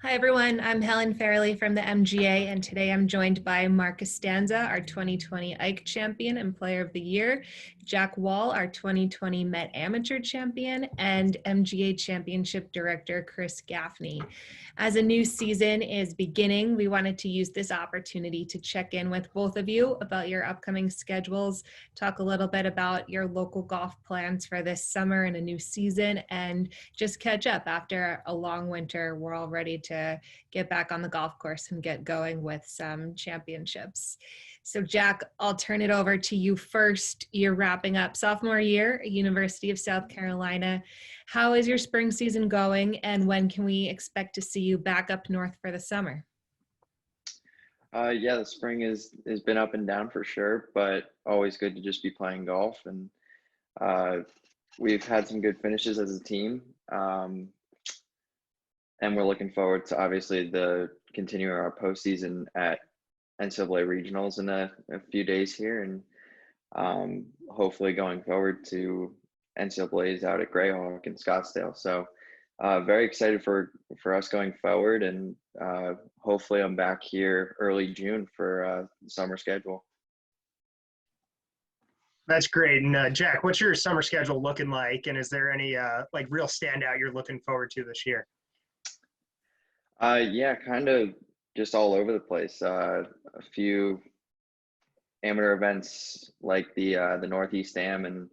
Hi everyone, I'm Helen Fairley from the MGA, and today I'm joined by Mark Costanza, our 2020 Ike champion and player of the year, Jack Wall, our 2020 Met Amateur champion, and MGA championship director Chris Gaffney. As a new season is beginning, we wanted to use this opportunity to check in with both of you about your upcoming schedules, talk a little bit about your local golf plans for this summer and a new season, and just catch up after a long winter. We're all ready to get back on the golf course and get going with some championships. So Jack, I'll turn it over to you first. You're wrapping up sophomore year at University of South Carolina. How is your spring season going, and when can we expect to see you back up north for the summer? Yeah, the spring has been up and down for sure, but always good to just be playing golf. And we've had some good finishes as a team, and we're looking forward to obviously the continuing our postseason at NCAA regionals in a few days here, and hopefully going forward to NCAA's out at Greyhawk in Scottsdale. So very excited for us going forward, and hopefully I'm back here early June for the summer schedule. That's great. And Jack, what's your summer schedule looking like? And is there any like real standout you're looking forward to this year? Yeah, kind of just all over the place. A few amateur events like the Northeast Am and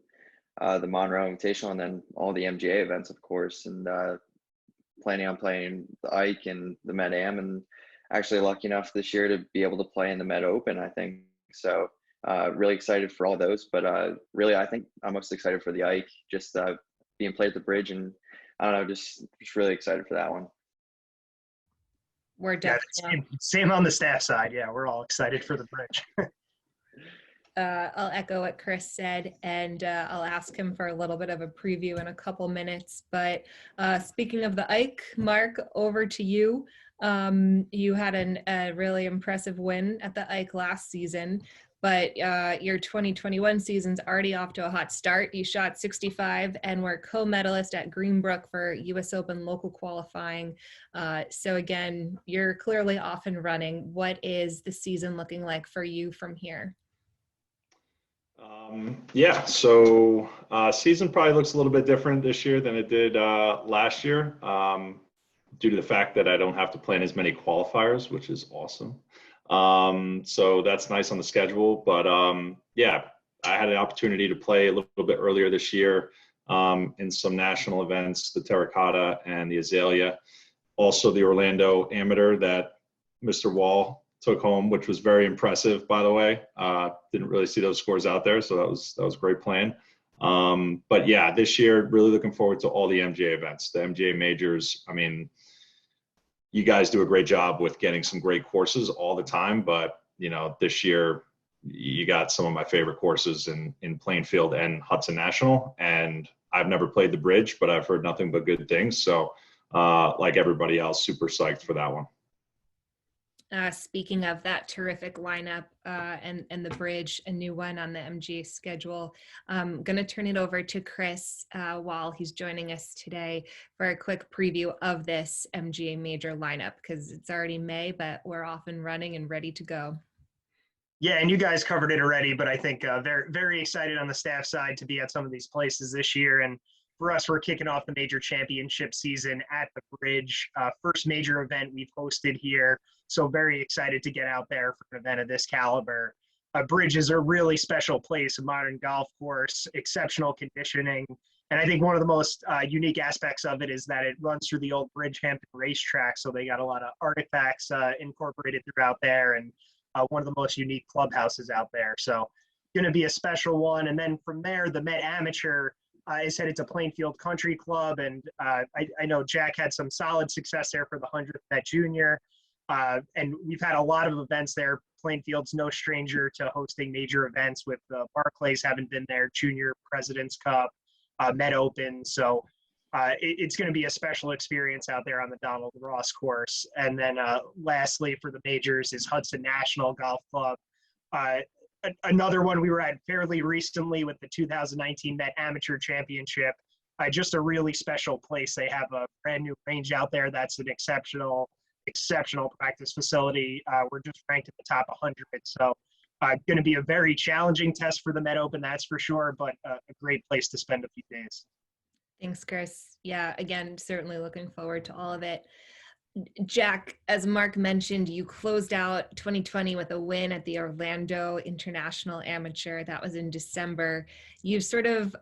the Monroe Invitational, and then all the MGA events, of course, and planning on playing the Ike and the Met Am, and actually lucky enough this year to be able to play in the Met Open, I think. So really excited for all those, but really I think I'm most excited for the Ike, just being played at the Bridge, and I don't know, just really excited for that one. We're definitely same on the staff side. Yeah, we're all excited for the Bridge. I'll echo what Chris said, and I'll ask him for a little bit of a preview in a couple minutes. But speaking of the Ike, Mark, over to you. You had a really impressive win at the Ike last season, but your 2021 season's already off to a hot start. You shot 65 and were co-medalist at Greenbrook for U.S. Open local qualifying. So again, you're clearly off and running. What is the season looking like for you from here? Yeah, so season probably looks a little bit different this year than it did last year, due to the fact that I don't have to play in as many qualifiers, which is awesome. So that's nice on the schedule. But yeah, I had an opportunity to play a little bit earlier this year in some national events, the Terracotta and the Azalea. Also the Orlando Amateur that Mr. Wall took home, which was very impressive, by the way. Didn't really see those scores out there, so that was great playing. But yeah, this year, really looking forward to all the MGA events, the MGA majors. I mean, you guys do a great job with getting some great courses all the time, but you know, this year you got some of my favorite courses in Plainfield and Hudson National, and I've never played the Bridge, but I've heard nothing but good things. So like everybody else, super psyched for that one. Speaking of that terrific lineup and the Bridge, a new one on the MGA schedule, I'm going to turn it over to Chris while he's joining us today for a quick preview of this MGA major lineup, because it's already May, but we're off and running and ready to go. Yeah, and you guys covered it already, but I think very, very excited on the staff side to be at some of these places this year. And for us, we're kicking off the major championship season at the Bridge, first major event we've hosted here. So very excited to get out there for an event of this caliber. Bridge is a really special place, a modern golf course, exceptional conditioning. And I think one of the most unique aspects of it is that it runs through the old Bridgehampton racetrack. So they got a lot of artifacts incorporated throughout there, and one of the most unique clubhouses out there. So going to be a special one. And then from there, the Met Amateur is headed to Plainfield Country Club. And I know Jack had some solid success there for the 100th Met Junior. And we've had a lot of events there. Plainfield's no stranger to hosting major events with Barclays haven't been there, Junior President's Cup, Met Open. So it's going to be a special experience out there on the Donald Ross course. And then lastly for the majors is Hudson National Golf Club. Another one we were at fairly recently with the 2019 Met Amateur Championship. Just a really special place. They have a brand new range out there that's an exceptional exceptional practice facility. We're just ranked in the top 100. So going to be a very challenging test for the Met Open, that's for sure, but a great place to spend a few days. Thanks, Chris. Yeah, again, certainly looking forward to all of it. Jack, as Mark mentioned, you closed out 2020 with a win at the Orlando International Amateur. That was in December. You've sort of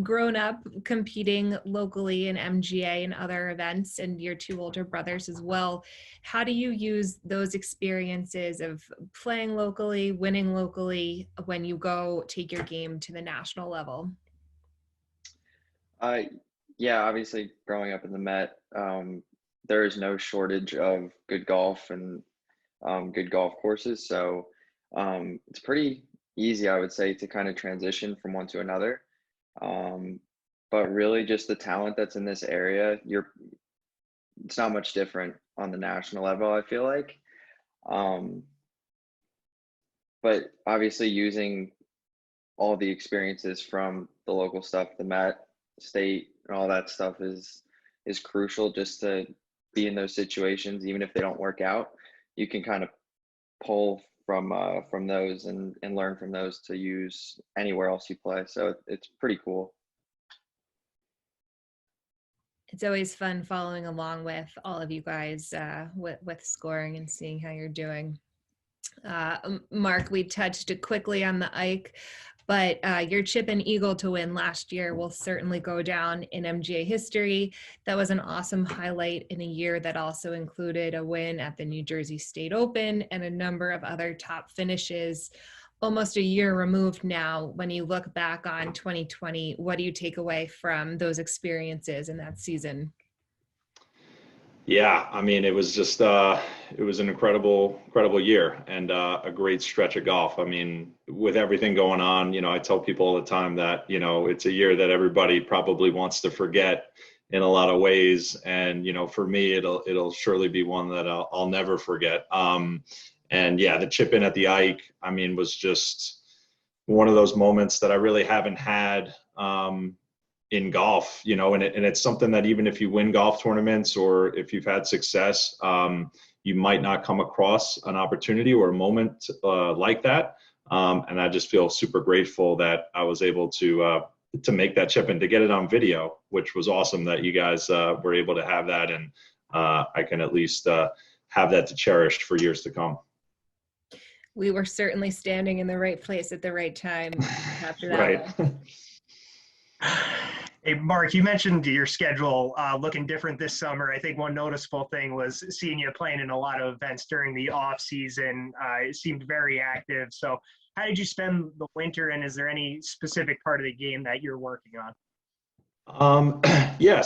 grown up competing locally in MGA and other events, and your two older brothers as well. How do you use those experiences of playing locally, winning locally, when you go take your game to the national level? Uh, yeah, obviously growing up in the Met, there is no shortage of good golf and good golf courses. So it's pretty easy, I would say, to kind of transition from one to another. Um, but really, just the talent that's in this area, it's not much different on the national level, I feel like. Um, but obviously, using all the experiences from the local stuff, the Met, state, and all that stuff is crucial just to be in those situations, even if they don't work out. You can kind of pull from those and learn from those to use anywhere else you play. So it's pretty cool. It's always fun following along with all of you guys with scoring and seeing how you're doing. Mark, we touched quickly on the Ike, but your chip and eagle to win last year will certainly go down in MGA history. That was an awesome highlight in a year that also included a win at the New Jersey State Open and a number of other top finishes. Almost a year removed now, when you look back on 2020, what do you take away from those experiences in that season? Yeah, I mean, it was just it was an incredible year and a great stretch of golf. I mean, with everything going on, I tell people all the time that, it's a year that everybody probably wants to forget in a lot of ways. And, for me, it'll surely be one that I'll never forget. And yeah, the chip in at the Ike, I mean, was just one of those moments that I really haven't had in golf, and it's something that even if you win golf tournaments or if you've had success, you might not come across an opportunity or a moment like that. And I just feel super grateful that I was able to make that chip and to get it on video, which was awesome that you guys were able to have that. And I can at least have that to cherish for years to come. We were certainly standing in the right place at the right time after that. Right. Hey, Mark, you mentioned your schedule looking different this summer. I think one noticeable thing was seeing you playing in a lot of events during the off season. It seemed very active. So how did you spend the winter, and is there any specific part of the game that you're working on? Yeah,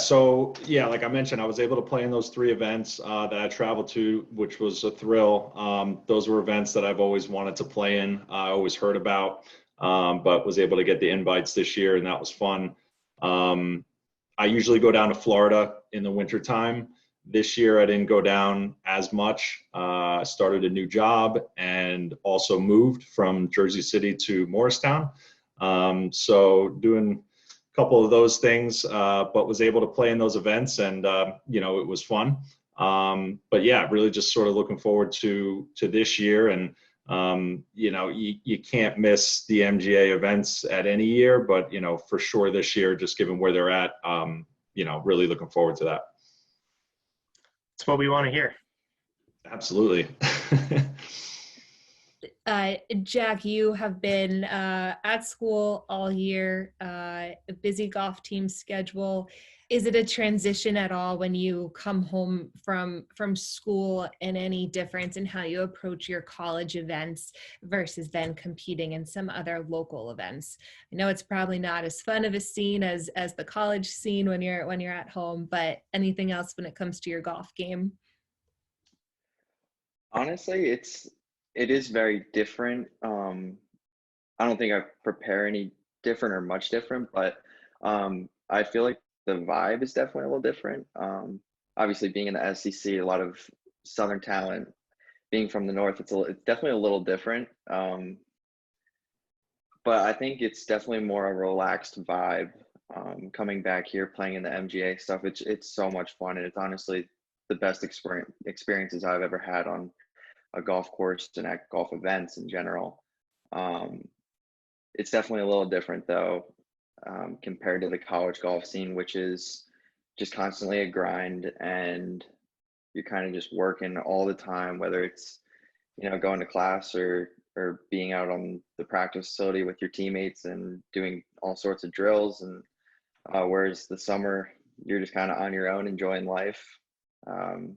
like I mentioned, I was able to play in those 3 events that I traveled to, which was a thrill. Those were events that I've always wanted to play in, I always heard about, but was able to get the invites this year, and that was fun. I usually go down to Florida in the wintertime. This year, I didn't go down as much. I started a new job and also moved from Jersey City to Morristown. So doing couple of those things, but was able to play in those events, and it was fun. But yeah, really just sort of looking forward to this year, and you can't miss the MGA events at any year, but for sure this year, just given where they're at, really looking forward to that. That's what we want to hear. Absolutely. Jack, you have been at school all year, a busy golf team schedule. Is it a transition at all when you come home from school, and any difference in how you approach your college events versus then competing in some other local events? I know it's probably not as fun of a scene as the college scene when you're at home, but anything else when it comes to your golf game? Honestly, it is very different. I don't think I prepare any different or much different, but I feel like the vibe is definitely a little different. Obviously, being in the SEC, a lot of Southern talent. Being from the North, it's definitely a little different. But I think it's definitely more a relaxed vibe. Coming back here, playing in the MGA stuff, it's so much fun, and it's honestly the best experiences I've ever had on a golf course and at golf events in general. It's definitely a little different though, compared to the college golf scene, which is just constantly a grind, and you're kind of just working all the time, whether it's, going to class or being out on the practice facility with your teammates and doing all sorts of drills. And whereas the summer, you're just kind of on your own, enjoying life, kind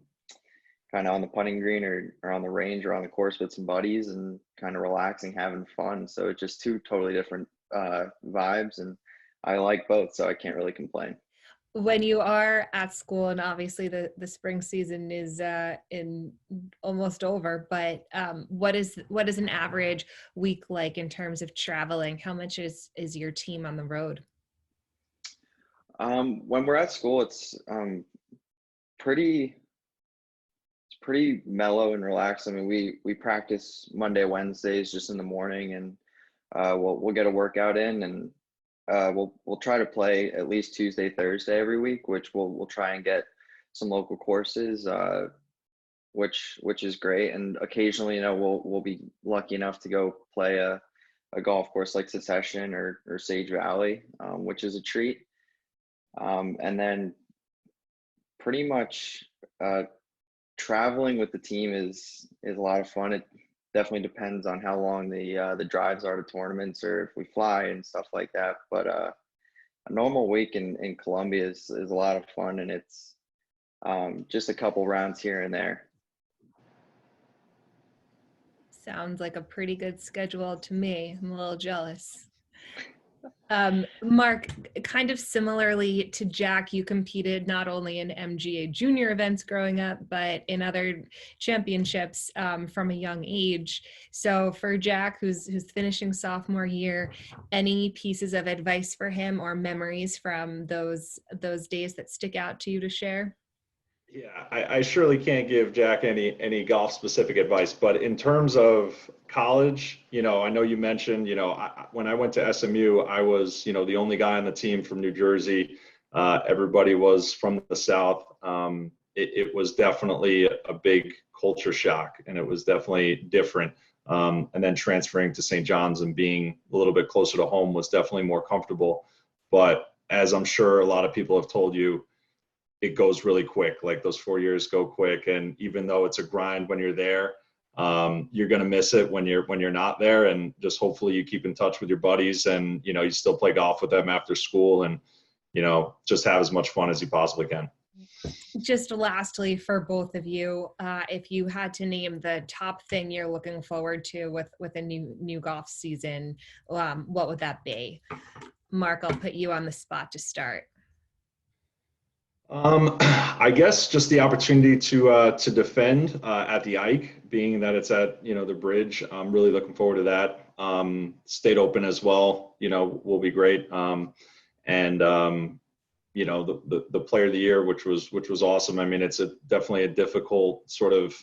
of on the putting green or on the range or on the course with some buddies and kind of relaxing, having fun. So it's just two totally different vibes, and I like both, so I can't really complain. When you are at school, and obviously the spring season is in almost over, but what is an average week like in terms of traveling? How much is your team on the road? When we're at school, it's pretty mellow and relaxed. I mean, we practice Monday, Wednesdays just in the morning, and we'll get a workout in, and we'll try to play at least Tuesday, Thursday every week, which we'll try and get some local courses, which is great. And occasionally, we'll be lucky enough to go play a golf course like Secession or Sage Valley, which is a treat. And then pretty much traveling with the team is a lot of fun. It definitely depends on how long the drives are to tournaments or if we fly and stuff like that. But a normal week in Columbia is a lot of fun, and it's just a couple rounds here and there. Sounds like a pretty good schedule to me. I'm a little jealous. Mark, kind of similarly to Jack, you competed not only in MGA junior events growing up, but in other championships from a young age. So for Jack, who's finishing sophomore year, any pieces of advice for him or memories from those days that stick out to you to share? Yeah, I surely can't give Jack any golf specific advice, but in terms of college, I know you mentioned, when I went to SMU, I was, the only guy on the team from New Jersey. Everybody was from the South. It was definitely a big culture shock, and it was definitely different. And then transferring to St. John's and being a little bit closer to home was definitely more comfortable. But as I'm sure a lot of people have told you, it goes really quick. Like those 4 years go quick. And even though it's a grind when you're there, you're going to miss it when you're not there. And just hopefully you keep in touch with your buddies, and, you still play golf with them after school, and, just have as much fun as you possibly can. Just lastly, for both of you, if you had to name the top thing you're looking forward to with a new golf season, what would that be? Mark, I'll put you on the spot to start. I guess just the opportunity to defend at the Ike, being that it's at the bridge. I'm really looking forward to that. State Open as well, will be great. And the Player of the Year, which was awesome. I mean, it's definitely a difficult sort of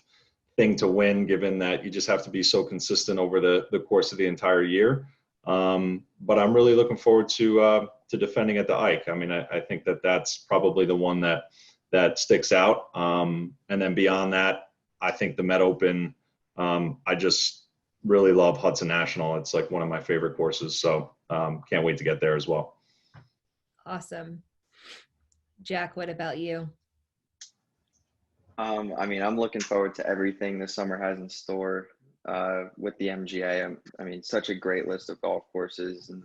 thing to win, given that you just have to be so consistent over the course of the entire year. But I'm really looking forward to defending at the Ike. I mean, I think that's probably the one that sticks out. And then beyond that, I think the Met Open, I just really love Hudson National. It's like one of my favorite courses. So can't wait to get there as well. Awesome. Jack, what about you? I mean, I'm looking forward to everything the summer has in store with the MGA. I mean, such a great list of golf courses. And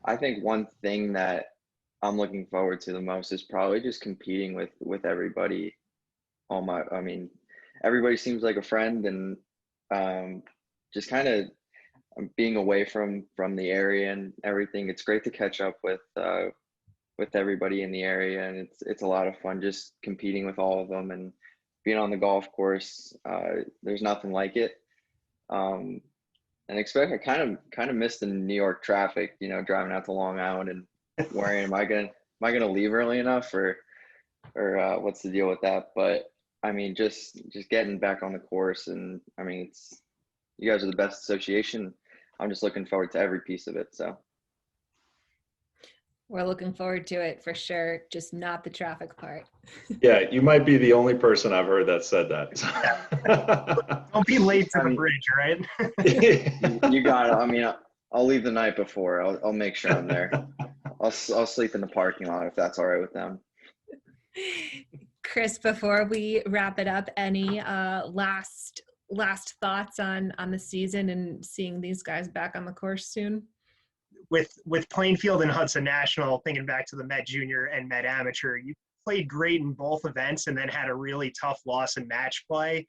I think one thing that I'm looking forward to the most is probably just competing with everybody. I mean, everybody seems like a friend, and just kind of being away from the area and everything. It's great to catch up with everybody in the area, and it's a lot of fun just competing with all of them and being on the golf course. There's nothing like it. And I kind of missed the New York traffic, driving out to Long Island and worrying, am I gonna leave early enough or what's the deal with that? But I mean, just getting back on the course, and I mean, you guys are the best association. I'm just looking forward to every piece of it. So We're looking forward to it for sure, just not the traffic part. Yeah, you might be the only person I've heard that said that. Don't be late to I the mean, bridge, right? you got it. I mean, I'll leave the night before. I'll make sure I'm there. I'll sleep in the parking lot if that's all right with them. Chris, before we wrap it up, any last thoughts on the season and seeing these guys back on the course soon? With Plainfield and Hudson National, thinking back to the Met Junior and Met Amateur, you played great in both events and then had a really tough loss in match play.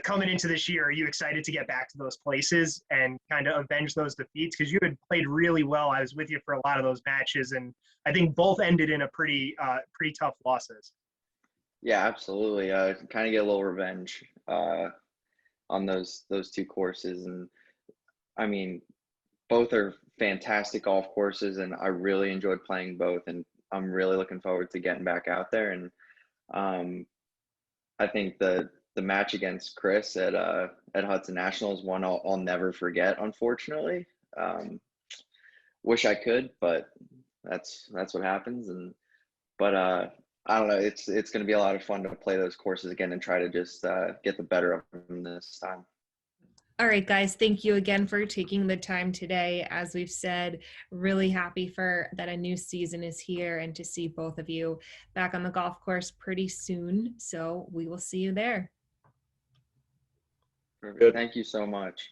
Coming into this year, are you excited to get back to those places and kind of avenge those defeats? Because you had played really well. I was with you for a lot of those matches, and I think both ended in a pretty tough losses. Yeah, absolutely. Kind of get a little revenge on those two courses, and I mean, both are fantastic golf courses, and I really enjoyed playing both, and I'm really looking forward to getting back out there. And I think the match against Chris at Hudson National is one I'll never forget. Unfortunately, wish I could, but that's what happens. But I don't know. It's going to be a lot of fun to play those courses again and try to just get the better of them this time. All right, guys, thank you again for taking the time today. As we've said, really happy that a new season is here and to see both of you back on the golf course pretty soon. So we will see you there. Perfect. Thank you so much.